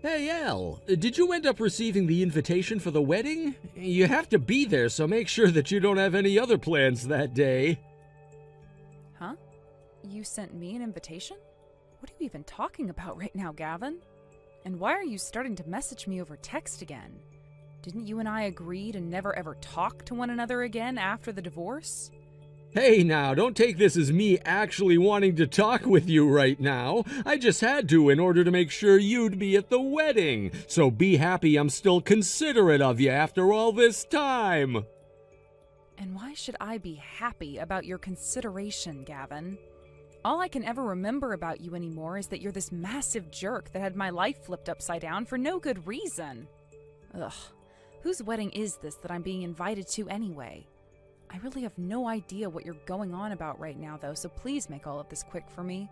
Hey, Al, did you end up receiving the invitation for the wedding? You have to be there, so make sure that you don't have any other plans that day. Huh? You sent me an invitation? What are you even talking about right now, Gavin? And why are you starting to message me over text again? Didn't you and I agree to never ever talk to one another again after the divorce? Hey now, don't take this as me actually wanting to talk with you right now. I just had to in order to make sure you'd be at the wedding. So be happy I'm still considerate of you after all this time. And why should I be happy about your consideration, Gavin? All I can ever remember about you anymore is that you're this massive jerk that had my life flipped upside down for no good reason. Ugh. Whose wedding is this that I'm being invited to anyway? I really have no idea what you're going on about right now, though, so please make all of this quick for me.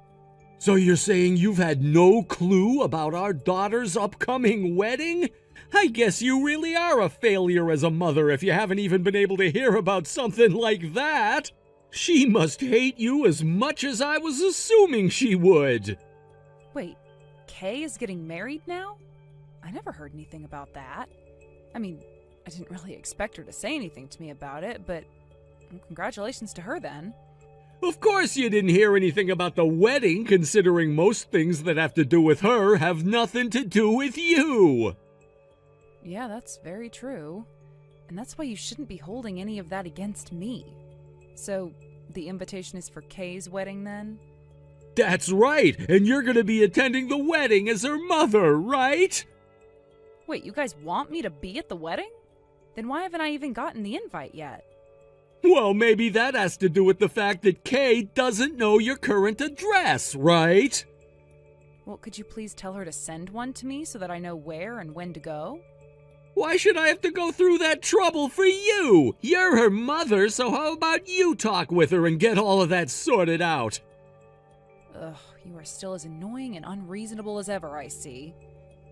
So you're saying you've had no clue about our daughter's upcoming wedding? I guess you really are a failure as a mother if you haven't even been able to hear about something like that. She must hate you as much as I was assuming she would. Wait, Kay is getting married now? I never heard anything about that. I mean, I didn't really expect her to say anything to me about it, but well, congratulations to her then. Of course you didn't hear anything about the wedding, considering most things that have to do with her have nothing to do with you. Yeah, that's very true. And that's why you shouldn't be holding any of that against me. So, the invitation is for Kay's wedding then? That's right, and you're gonna be attending the wedding as her mother, right? Wait, you guys want me to be at the wedding? Then why haven't I even gotten the invite yet? Well, maybe that has to do with the fact that Kay doesn't know your current address, right? Well, could you please tell her to send one to me so that I know where and when to go? Why should I have to go through that trouble for you? You're her mother, so how about you talk with her and get all of that sorted out? Ugh, you are still as annoying and unreasonable as ever, I see.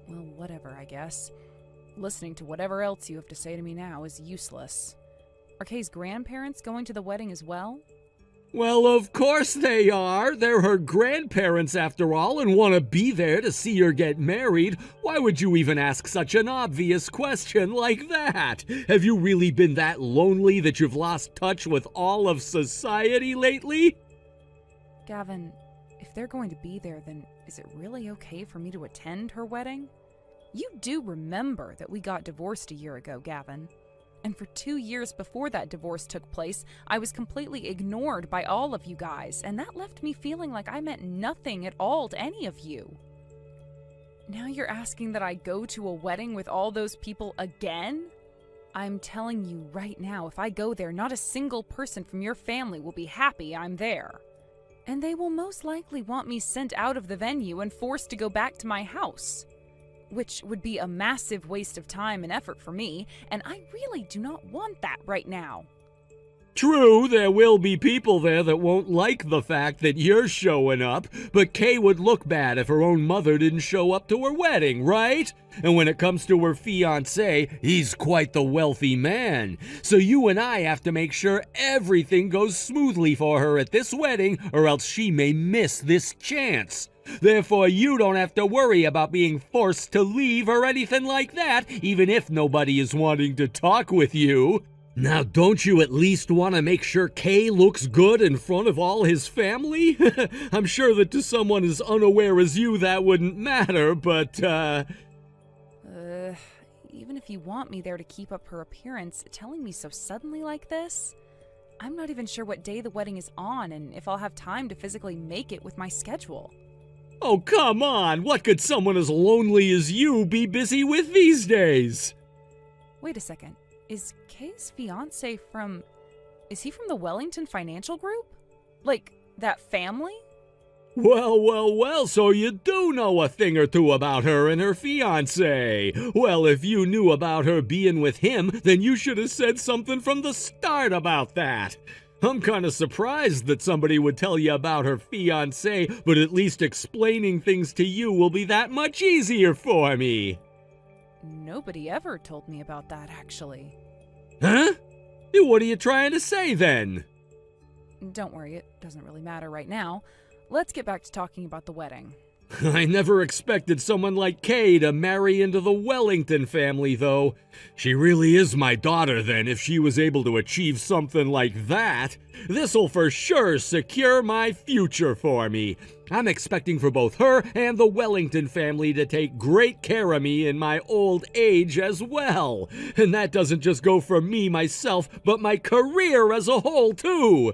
Well, whatever, I guess. Listening to whatever else you have to say to me now is useless. Are Kay's grandparents going to the wedding as well? Well, of course they are. They're her grandparents after all and want to be there to see her get married. Why would you even ask such an obvious question like that? Have you really been that lonely that you've lost touch with all of society lately? Gavin, if they're going to be there, then is it really okay for me to attend her wedding? You do remember that we got divorced a year ago, Gavin. And for 2 years before that divorce took place, I was completely ignored by all of you guys, and that left me feeling like I meant nothing at all to any of you. Now you're asking that I go to a wedding with all those people again? I'm telling you right now, if I go there, not a single person from your family will be happy I'm there. And they will most likely want me sent out of the venue and forced to go back to my house. Which would be a massive waste of time and effort for me, and I really do not want that right now. True, there will be people there that won't like the fact that you're showing up, but Kay would look bad if her own mother didn't show up to her wedding, right? And when it comes to her fiancé, he's quite the wealthy man. So you and I have to make sure everything goes smoothly for her at this wedding, or else she may miss this chance. Therefore, you don't have to worry about being forced to leave or anything like that, even if nobody is wanting to talk with you. Now, don't you at least want to make sure Kay looks good in front of all his family? I'm sure that to someone as unaware as you that wouldn't matter, but, Even if you want me there to keep up her appearance, telling me so suddenly like this? I'm not even sure what day the wedding is on and if I'll have time to physically make it with my schedule. Oh, come on! What could someone as lonely as you be busy with these days? Wait a second. Is Kay's fiancé from... Is he from the Wellington Financial Group? Like, that family? Well, so you do know a thing or two about her and her fiancé. Well, if you knew about her being with him, then you should have said something from the start about that. I'm kind of surprised that somebody would tell you about her fiancé, but at least explaining things to you will be that much easier for me. Nobody ever told me about that, actually. Huh? What are you trying to say, then? Don't worry, it doesn't really matter right now. Let's get back to talking about the wedding. I never expected someone like Kay to marry into the Wellington family, though. She really is my daughter, then, if she was able to achieve something like that. This'll for sure secure my future for me. I'm expecting for both her and the Wellington family to take great care of me in my old age as well. And that doesn't just go for me myself, but my career as a whole, too.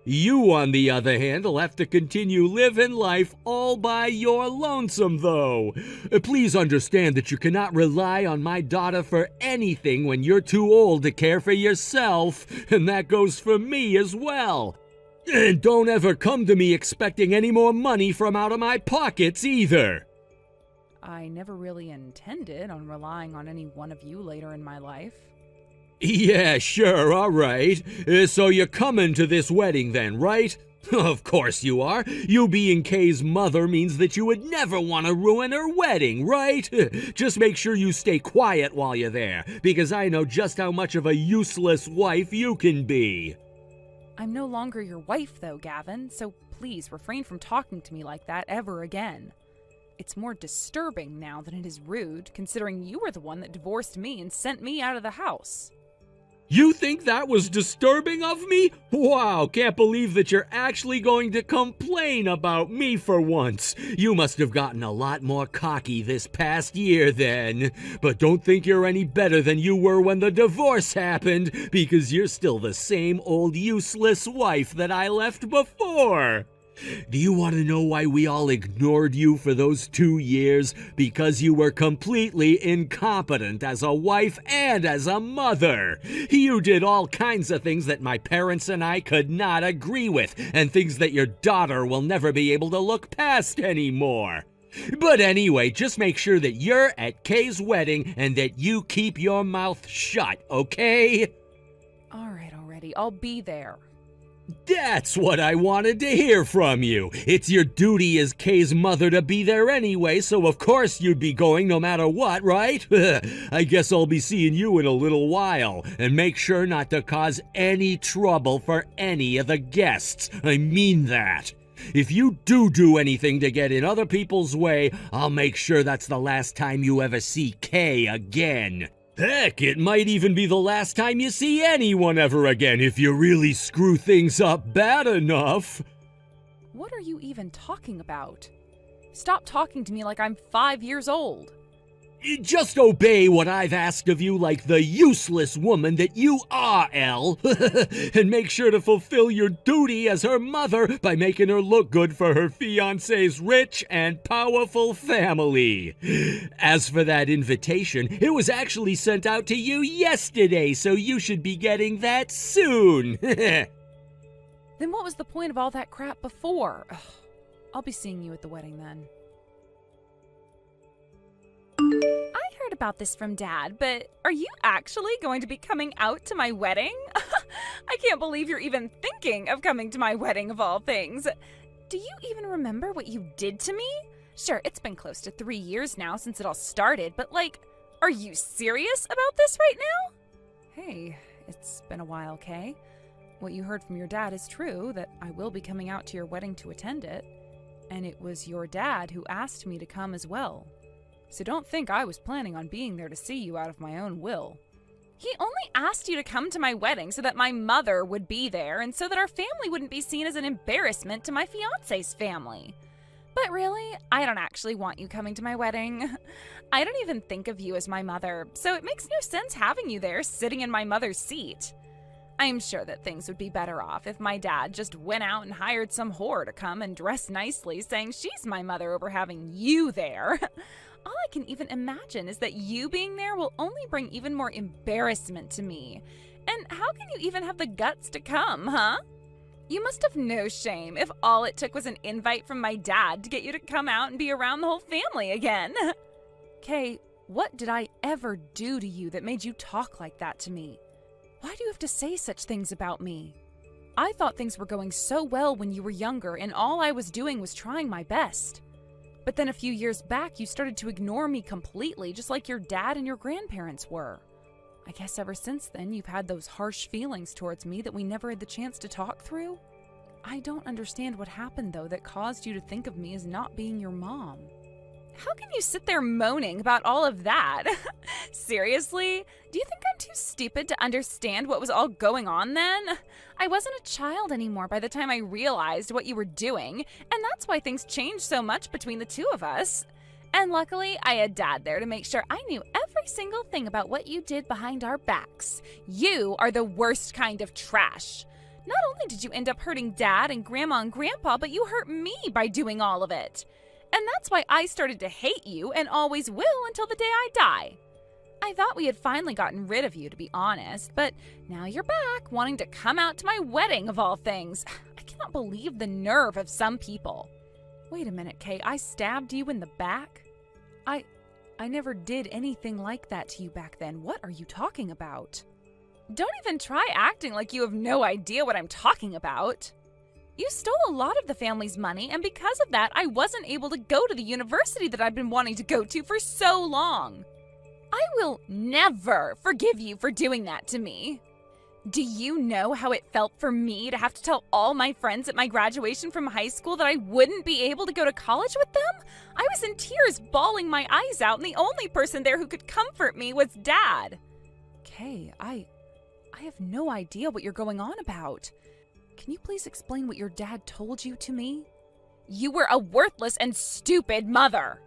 You, on the other hand, will have to continue living life all by your lonesome, though. Please understand that you cannot rely on my daughter for anything when you're too old to care for yourself, and that goes for me as well. And don't ever come to me expecting any more money from out of my pockets either. I never really intended on relying on any one of you later in my life. Yeah, sure, all right. So you're coming to this wedding then, right? Of course you are. You being Kay's mother means that you would never want to ruin her wedding, right? Just make sure you stay quiet while you're there, because I know just how much of a useless wife you can be. I'm no longer your wife, though, Gavin, so please refrain from talking to me like that ever again. It's more disturbing now than it is rude, considering you were the one that divorced me and sent me out of the house. You think that was disturbing of me? Wow, can't believe that you're actually going to complain about me for once. You must have gotten a lot more cocky this past year then. But don't think you're any better than you were when the divorce happened, because you're still the same old useless wife that I left before. Do you want to know why we all ignored you for those 2 years? Because you were completely incompetent as a wife and as a mother. You did all kinds of things that my parents and I could not agree with, and things that your daughter will never be able to look past anymore. But anyway, just make sure that you're at Kay's wedding and that you keep your mouth shut, okay? All right, already, I'll be there. That's what I wanted to hear from you. It's your duty as Kay's mother to be there anyway, so of course you'd be going no matter what, right? I guess I'll be seeing you in a little while, and make sure not to cause any trouble for any of the guests. I mean that. If you do anything to get in other people's way, I'll make sure that's the last time you ever see Kay again. Heck, it might even be the last time you see anyone ever again if you really screw things up bad enough. What are you even talking about? Stop talking to me like I'm 5 years old. Just obey what I've asked of you like the useless woman that you are, Elle. And make sure to fulfill your duty as her mother by making her look good for her fiancé's rich and powerful family. As for that invitation, it was actually sent out to you yesterday, so you should be getting that soon. Then what was the point of all that crap before? Ugh. I'll be seeing you at the wedding then. I heard about this from Dad, but are you actually going to be coming out to my wedding? I can't believe you're even thinking of coming to my wedding of all things. Do you even remember what you did to me? Sure, it's been close to 3 years now since it all started, but are you serious about this right now? Hey, it's been a while, Kay. What you heard from your dad is true, that I will be coming out to your wedding to attend it. And it was your dad who asked me to come as well. So don't think I was planning on being there to see you out of my own will. He only asked you to come to my wedding so that my mother would be there and so that our family wouldn't be seen as an embarrassment to my fiancé's family. But really, I don't actually want you coming to my wedding. I don't even think of you as my mother, so it makes no sense having you there sitting in my mother's seat. I'm sure that things would be better off if my dad just went out and hired some whore to come and dress nicely saying she's my mother over having you there. All I can even imagine is that you being there will only bring even more embarrassment to me. And how can you even have the guts to come, huh? You must have no shame if all it took was an invite from my dad to get you to come out and be around the whole family again. Kay, what did I ever do to you that made you talk like that to me? Why do you have to say such things about me? I thought things were going so well when you were younger, and all I was doing was trying my best. But then a few years back, you started to ignore me completely, just like your dad and your grandparents were. I guess ever since then, you've had those harsh feelings towards me that we never had the chance to talk through? I don't understand what happened, though, that caused you to think of me as not being your mom. How can you sit there moaning about all of that? Seriously? Do you think I'm too stupid to understand what was all going on then? I wasn't a child anymore by the time I realized what you were doing, and that's why things changed so much between the two of us. And luckily, I had Dad there to make sure I knew every single thing about what you did behind our backs. You are the worst kind of trash. Not only did you end up hurting Dad and Grandma and Grandpa, but you hurt me by doing all of it. And that's why I started to hate you and always will until the day I die. I thought we had finally gotten rid of you, to be honest, but now you're back, wanting to come out to my wedding of all things. I cannot believe the nerve of some people. Wait a minute, Kay. I stabbed you in the back? I never did anything like that to you back then. What are you talking about? Don't even try acting like you have no idea what I'm talking about. You stole a lot of the family's money, and because of that, I wasn't able to go to the university that I've been wanting to go to for so long. I will never forgive you for doing that to me. Do you know how it felt for me to have to tell all my friends at my graduation from high school that I wouldn't be able to go to college with them? I was in tears, bawling my eyes out, and the only person there who could comfort me was Dad. Kay, I have no idea what you're going on about. Can you please explain what your dad told you to me? You were a worthless and stupid mother.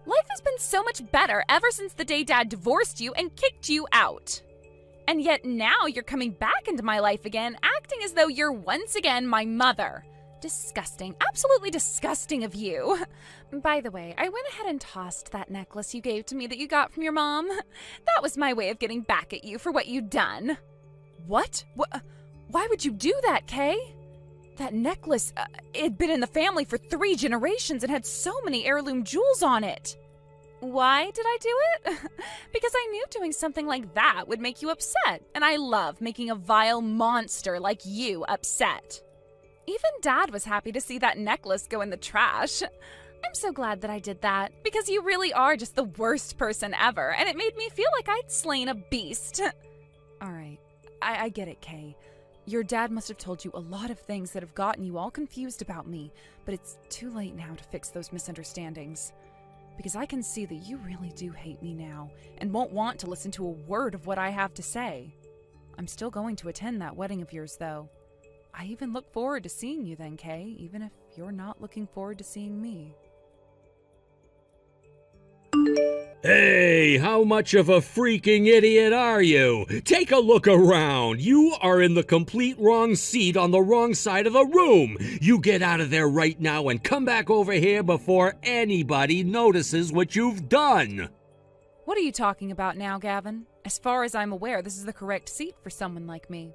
Life has been so much better ever since the day Dad divorced you and kicked you out. And yet now you're coming back into my life again, acting as though you're once again my mother. Disgusting. Absolutely disgusting of you. By the way, I went ahead and tossed that necklace you gave to me that you got from your mom. That was my way of getting back at you for what you'd done. What? Why would you do that, Kay? That necklace, it'd been in the family for 3 generations and had so many heirloom jewels on it. Why did I do it? Because I knew doing something like that would make you upset, and I love making a vile monster like you upset. Even Dad was happy to see that necklace go in the trash. I'm so glad that I did that, because you really are just the worst person ever, and it made me feel like I'd slain a beast. All right, I get it, Kay. Your dad must have told you a lot of things that have gotten you all confused about me, but it's too late now to fix those misunderstandings. Because I can see that you really do hate me now, and won't want to listen to a word of what I have to say. I'm still going to attend that wedding of yours, though. I even look forward to seeing you then, Kay, even if you're not looking forward to seeing me. Hey, how much of a freaking idiot are you? Take a look around. You are in the complete wrong seat on the wrong side of the room. You get out of there right now and come back over here before anybody notices what you've done. What are you talking about now, Gavin? As far as I'm aware, this is the correct seat for someone like me.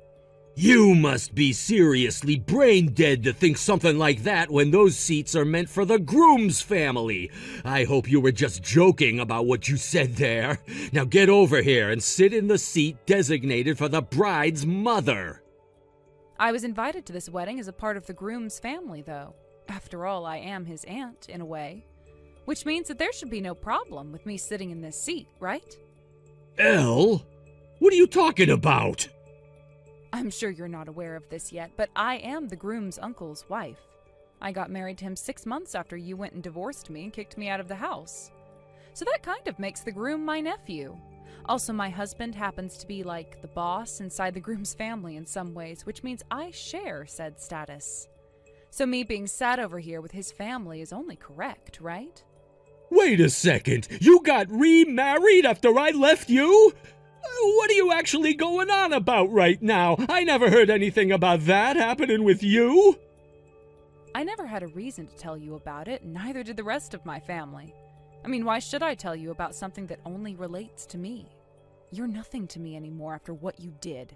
You must be seriously brain dead to think something like that when those seats are meant for the groom's family. I hope you were just joking about what you said there. Now get over here and sit in the seat designated for the bride's mother. I was invited to this wedding as a part of the groom's family, though. After all, I am his aunt, in a way. Which means that there should be no problem with me sitting in this seat, right? Elle? What are you talking about? I'm sure you're not aware of this yet, but I am the groom's uncle's wife. I got married to him 6 months after you went and divorced me and kicked me out of the house. So that kind of makes the groom my nephew. Also, my husband happens to be like the boss inside the groom's family in some ways, which means I share said status. So me being sat over here with his family is only correct, right? Wait a second. You got remarried after I left you? What are you actually going on about right now? I never heard anything about that happening with you. I never had a reason to tell you about it, neither did the rest of my family. I mean, why should I tell you about something that only relates to me? You're nothing to me anymore after what you did.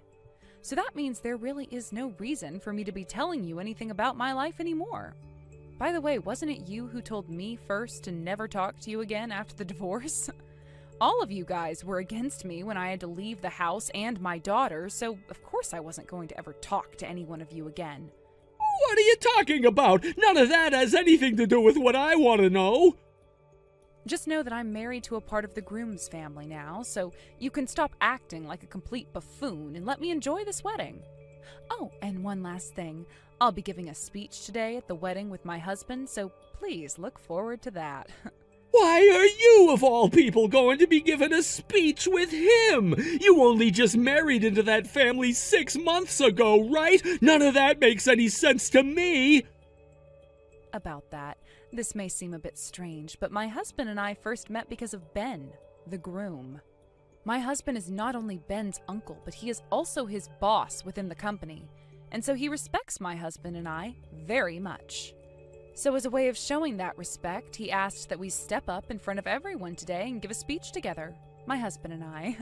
So that means there really is no reason for me to be telling you anything about my life anymore. By the way, wasn't it you who told me first to never talk to you again after the divorce? All of you guys were against me when I had to leave the house and my daughter, so of course I wasn't going to ever talk to any one of you again. What are you talking about? None of that has anything to do with what I want to know. Just know that I'm married to a part of the groom's family now, so you can stop acting like a complete buffoon and let me enjoy this wedding. Oh, and one last thing. I'll be giving a speech today at the wedding with my husband, so please look forward to that. Why are you, of all people, going to be giving a speech with him? You only just married into that family 6 months ago, right? None of that makes any sense to me. About that, this may seem a bit strange, but my husband and I first met because of Ben, the groom. My husband is not only Ben's uncle, but he is also his boss within the company, and so he respects my husband and I very much. So as a way of showing that respect, he asked that we step up in front of everyone today and give a speech together, my husband and I.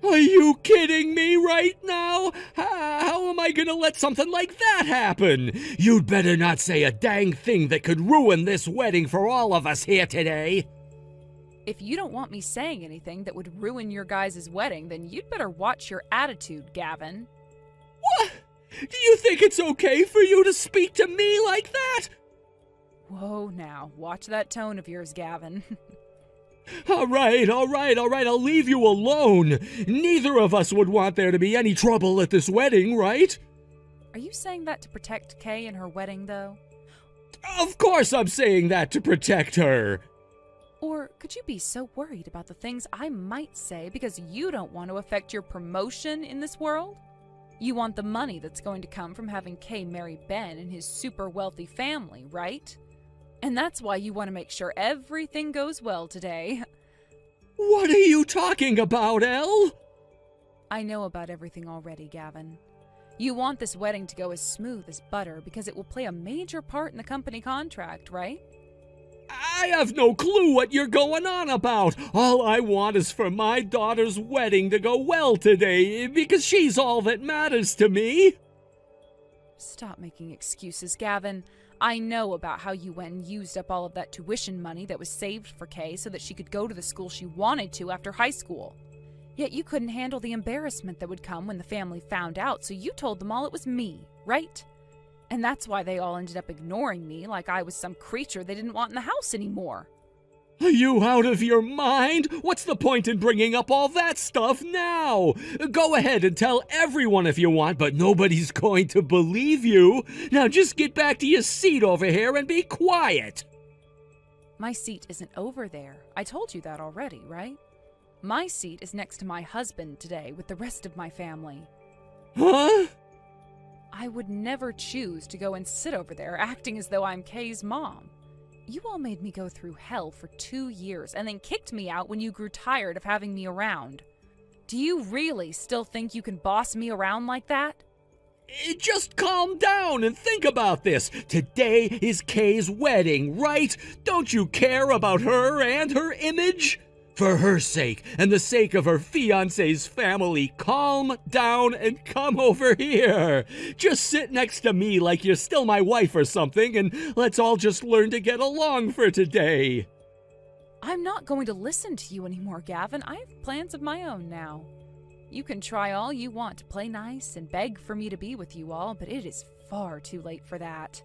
Are you kidding me right now? How am I gonna let something like that happen? You'd better not say a dang thing that could ruin this wedding for all of us here today. If you don't want me saying anything that would ruin your guys' wedding, then you'd better watch your attitude, Gavin. What? Do you think it's okay for you to speak to me like that? Whoa, now, watch that tone of yours, Gavin. All right, I'll leave you alone. Neither of us would want there to be any trouble at this wedding, right? Are you saying that to protect Kay and her wedding, though? Of course I'm saying that to protect her. Or could you be so worried about the things I might say because you don't want to affect your promotion in this world? You want the money that's going to come from having Kay marry Ben and his super wealthy family, right? And that's why you want to make sure everything goes well today. What are you talking about, Elle? I know about everything already, Gavin. You want this wedding to go as smooth as butter because it will play a major part in the company contract, right? I have no clue what you're going on about. All I want is for my daughter's wedding to go well today because she's all that matters to me. Stop making excuses, Gavin. I know about how you went and used up all of that tuition money that was saved for Kay so that she could go to the school she wanted to after high school. Yet you couldn't handle the embarrassment that would come when the family found out, so you told them all it was me, right? And that's why they all ended up ignoring me like I was some creature they didn't want in the house anymore. Are you out of your mind? What's the point in bringing up all that stuff now? Go ahead and tell everyone if you want, but nobody's going to believe you. Now just get back to your seat over here and be quiet. My seat isn't over there. I told you that already, right? My seat is next to my husband today with the rest of my family. Huh? I would never choose to go and sit over there acting as though I'm Kay's mom. You all made me go through hell for 2 years and then kicked me out when you grew tired of having me around. Do you really still think you can boss me around like that? Just calm down and think about this. Today is Kay's wedding, right? Don't you care about her and her image? For her sake and the sake of her fiancé's family, calm down and come over here. Just sit next to me like you're still my wife or something, and let's all just learn to get along for today. I'm not going to listen to you anymore, Gavin. I have plans of my own now. You can try all you want to play nice and beg for me to be with you all, but it is far too late for that.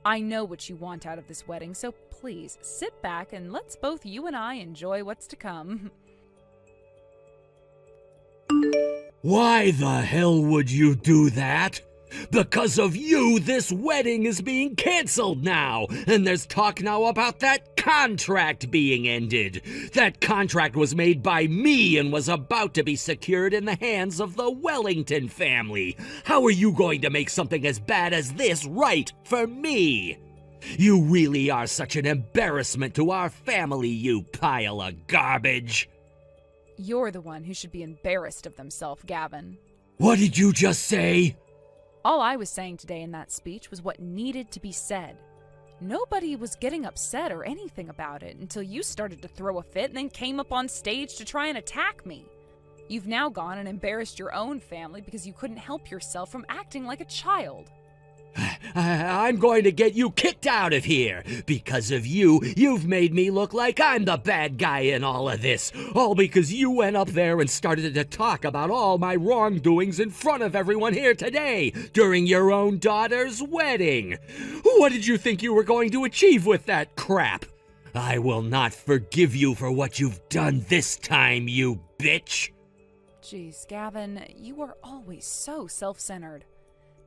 I know what you want out of this wedding, so please sit back and let's both you and I enjoy what's to come. Why the hell would you do that? Because of you, this wedding is being canceled now, and there's talk now about that contract being ended. That contract was made by me and was about to be secured in the hands of the Wellington family. How are you going to make something as bad as this right for me? You really are such an embarrassment to our family, you pile of garbage. You're the one who should be embarrassed of themselves, Gavin. What did you just say? All I was saying today in that speech was what needed to be said. Nobody was getting upset or anything about it until you started to throw a fit and then came up on stage to try and attack me. You've now gone and embarrassed your own family because you couldn't help yourself from acting like a child. I'm going to get you kicked out of here. Because of you, you've made me look like I'm the bad guy in all of this. All because you went up there and started to talk about all my wrongdoings in front of everyone here today during your own daughter's wedding. What did you think you were going to achieve with that crap? I will not forgive you for what you've done this time, you bitch. Jeez, Gavin, you are always so self-centered.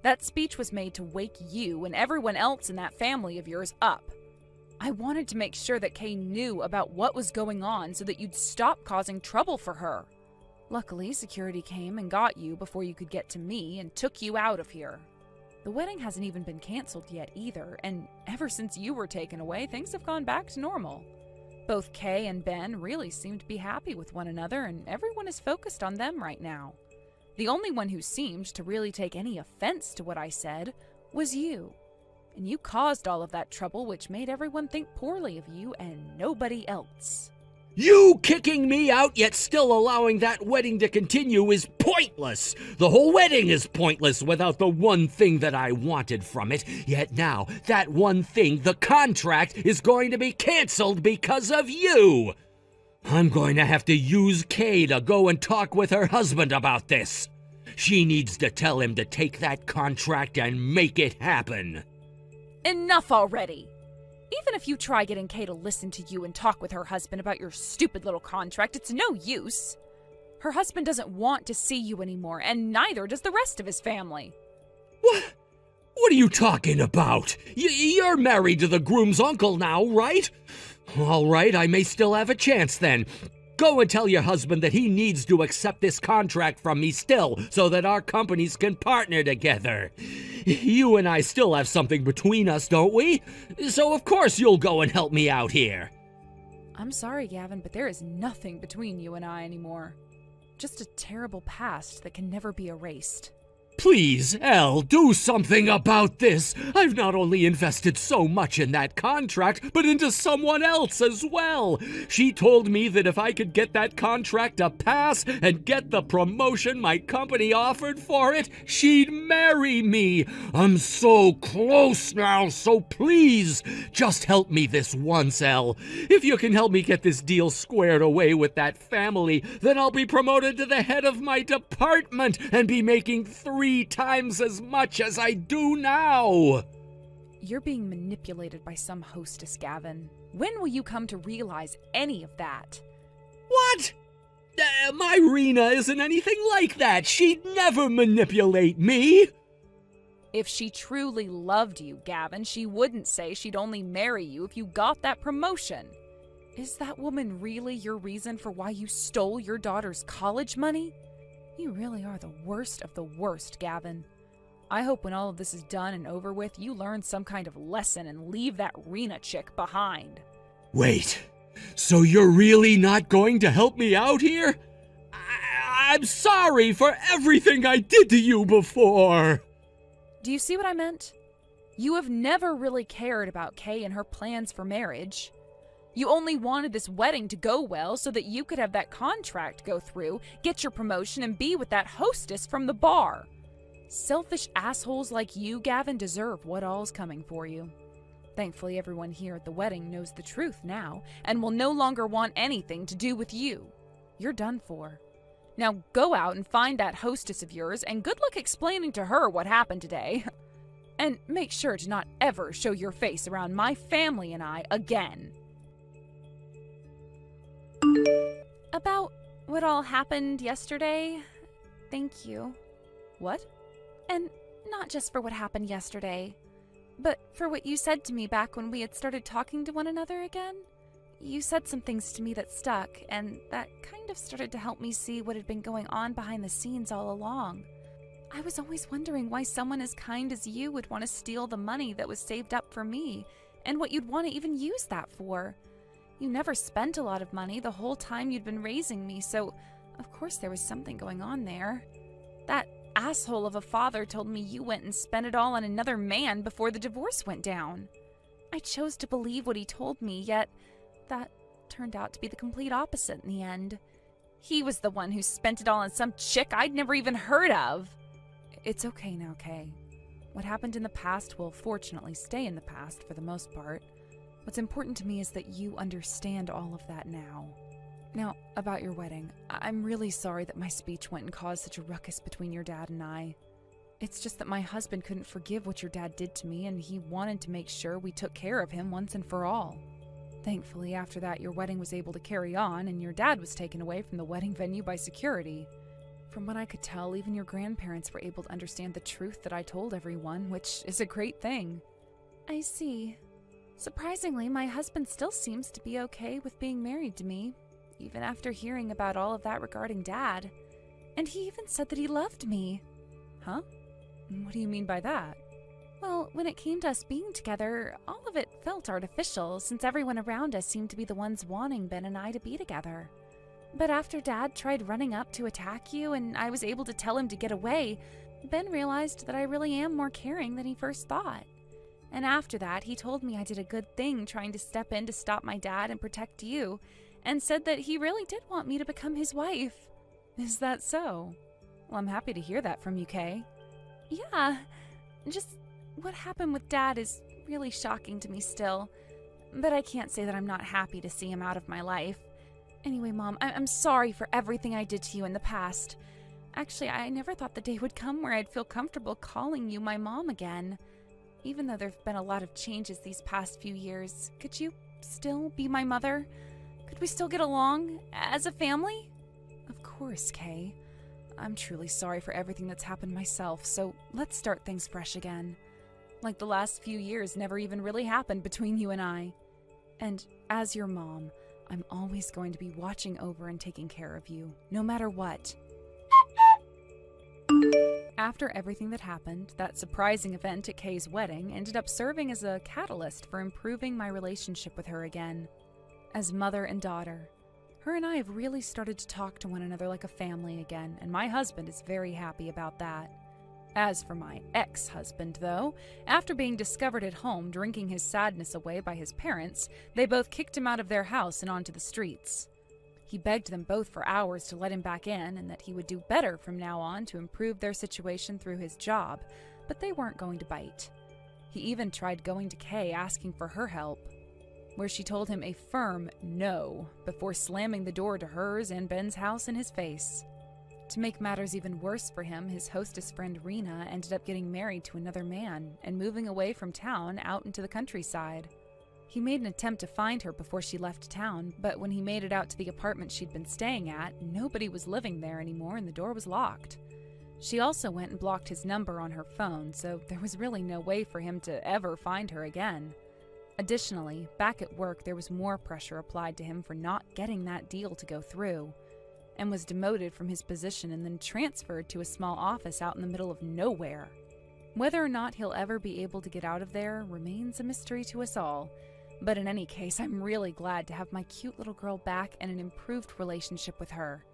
That speech was made to wake you and everyone else in that family of yours up. I wanted to make sure that Kay knew about what was going on so that you'd stop causing trouble for her. Luckily, security came and got you before you could get to me and took you out of here. The wedding hasn't even been canceled yet either, and ever since you were taken away, things have gone back to normal. Both Kay and Ben really seem to be happy with one another, and everyone is focused on them right now. The only one who seemed to really take any offense to what I said was you. And you caused all of that trouble, which made everyone think poorly of you and nobody else. You kicking me out yet still allowing that wedding to continue is pointless. The whole wedding is pointless without the one thing that I wanted from it. Yet now, that one thing, the contract, is going to be canceled because of you. I'm going to have to use Kay to go and talk with her husband about this. She needs to tell him to take that contract and make it happen. Enough already! Even if you try getting Kay to listen to you and talk with her husband about your stupid little contract, it's no use. Her husband doesn't want to see you anymore, and neither does the rest of his family. What? What are you talking about? You're married to the groom's uncle now, right? All right, I may still have a chance then. Go and tell your husband that he needs to accept this contract from me still, so that our companies can partner together. You and I still have something between us, don't we? So of course you'll go and help me out here. I'm sorry, Gavin, but there is nothing between you and I anymore. Just a terrible past that can never be erased. Please, Elle, do something about this. I've not only invested so much in that contract, but into someone else as well. She told me that if I could get that contract to pass and get the promotion my company offered for it, she'd marry me. I'm so close now, so please, just help me this once, Elle. If you can help me get this deal squared away with that family, then I'll be promoted to the head of my department and be making 3 times as much as I do now. You're being manipulated by some hostess, Gavin. When will you come to realize any of that? What? My Rena isn't anything like that. She'd never manipulate me. If she truly loved you, Gavin, she wouldn't say she'd only marry you if you got that promotion. Is that woman really your reason for why you stole your daughter's college money? You really are the worst of the worst, Gavin. I hope when all of this is done and over with, you learn some kind of lesson and leave that Rena chick behind. Wait, so you're really not going to help me out here? I'm sorry for everything I did to you before. Do you see what I meant? You have never really cared about Kay and her plans for marriage. You only wanted this wedding to go well so that you could have that contract go through, get your promotion, and be with that hostess from the bar. Selfish assholes like you, Gavin, deserve what all's coming for you. Thankfully, everyone here at the wedding knows the truth now and will no longer want anything to do with you. You're done for. Now go out and find that hostess of yours, and good luck explaining to her what happened today. And make sure to not ever show your face around my family and I again. About what all happened yesterday, thank you. What? And not just for what happened yesterday, but for what you said to me back when we had started talking to one another again. You said some things to me that stuck, and that kind of started to help me see what had been going on behind the scenes all along. I was always wondering why someone as kind as you would want to steal the money that was saved up for me, and what you'd want to even use that for. You never spent a lot of money the whole time you'd been raising me, so of course there was something going on there. That asshole of a father told me you went and spent it all on another man before the divorce went down. I chose to believe what he told me, yet that turned out to be the complete opposite in the end. He was the one who spent it all on some chick I'd never even heard of. It's okay now, Kay. What happened in the past will fortunately stay in the past for the most part. What's important to me is that you understand all of that now. Now, about your wedding, I'm really sorry that my speech went and caused such a ruckus between your dad and I. It's just that my husband couldn't forgive what your dad did to me, and he wanted to make sure we took care of him once and for all. Thankfully, after that, your wedding was able to carry on, and your dad was taken away from the wedding venue by security. From what I could tell, even your grandparents were able to understand the truth that I told everyone, which is a great thing. I see. Surprisingly, my husband still seems to be okay with being married to me, even after hearing about all of that regarding Dad. And he even said that he loved me. Huh? What do you mean by that? Well, when it came to us being together, all of it felt artificial since everyone around us seemed to be the ones wanting Ben and I to be together. But after Dad tried running up to attack you and I was able to tell him to get away, Ben realized that I really am more caring than he first thought. And after that, he told me I did a good thing trying to step in to stop my dad and protect you, and said that he really did want me to become his wife. Is that so? Well, I'm happy to hear that from you, Kay. Yeah, just what happened with Dad is really shocking to me still, but I can't say that I'm not happy to see him out of my life. Anyway, Mom, I'm sorry for everything I did to you in the past. Actually, I never thought the day would come where I'd feel comfortable calling you my mom again. Even though there've been a lot of changes these past few years, could you still be my mother? Could we still get along as a family? Of course, Kay. I'm truly sorry for everything that's happened myself, so let's start things fresh again. Like the last few years never even really happened between you and I. And as your mom, I'm always going to be watching over and taking care of you, no matter what. After everything that happened, that surprising event at Kay's wedding ended up serving as a catalyst for improving my relationship with her again. As mother and daughter, her and I have really started to talk to one another like a family again, and my husband is very happy about that. As for my ex-husband, though, after being discovered at home drinking his sadness away by his parents, they both kicked him out of their house and onto the streets. He begged them both for hours to let him back in and that he would do better from now on to improve their situation through his job, but they weren't going to bite. He even tried going to Kay asking for her help, where she told him a firm no before slamming the door to hers and Ben's house in his face. To make matters even worse for him, his hostess friend Rena ended up getting married to another man and moving away from town out into the countryside. He made an attempt to find her before she left town, but when he made it out to the apartment she'd been staying at, nobody was living there anymore and the door was locked. She also went and blocked his number on her phone, so there was really no way for him to ever find her again. Additionally, back at work there was more pressure applied to him for not getting that deal to go through, and was demoted from his position and then transferred to a small office out in the middle of nowhere. Whether or not he'll ever be able to get out of there remains a mystery to us all, but in any case, I'm really glad to have my cute little girl back and an improved relationship with her.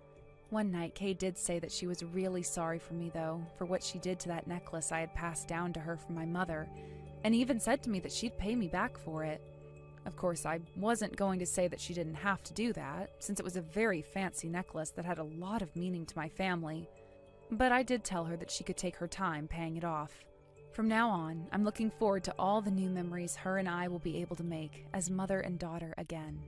One night, Kay did say that she was really sorry for me, though, for what she did to that necklace I had passed down to her from my mother, and even said to me that she'd pay me back for it. Of course, I wasn't going to say that she didn't have to do that, since it was a very fancy necklace that had a lot of meaning to my family, but I did tell her that she could take her time paying it off. From now on, I'm looking forward to all the new memories her and I will be able to make as mother and daughter again.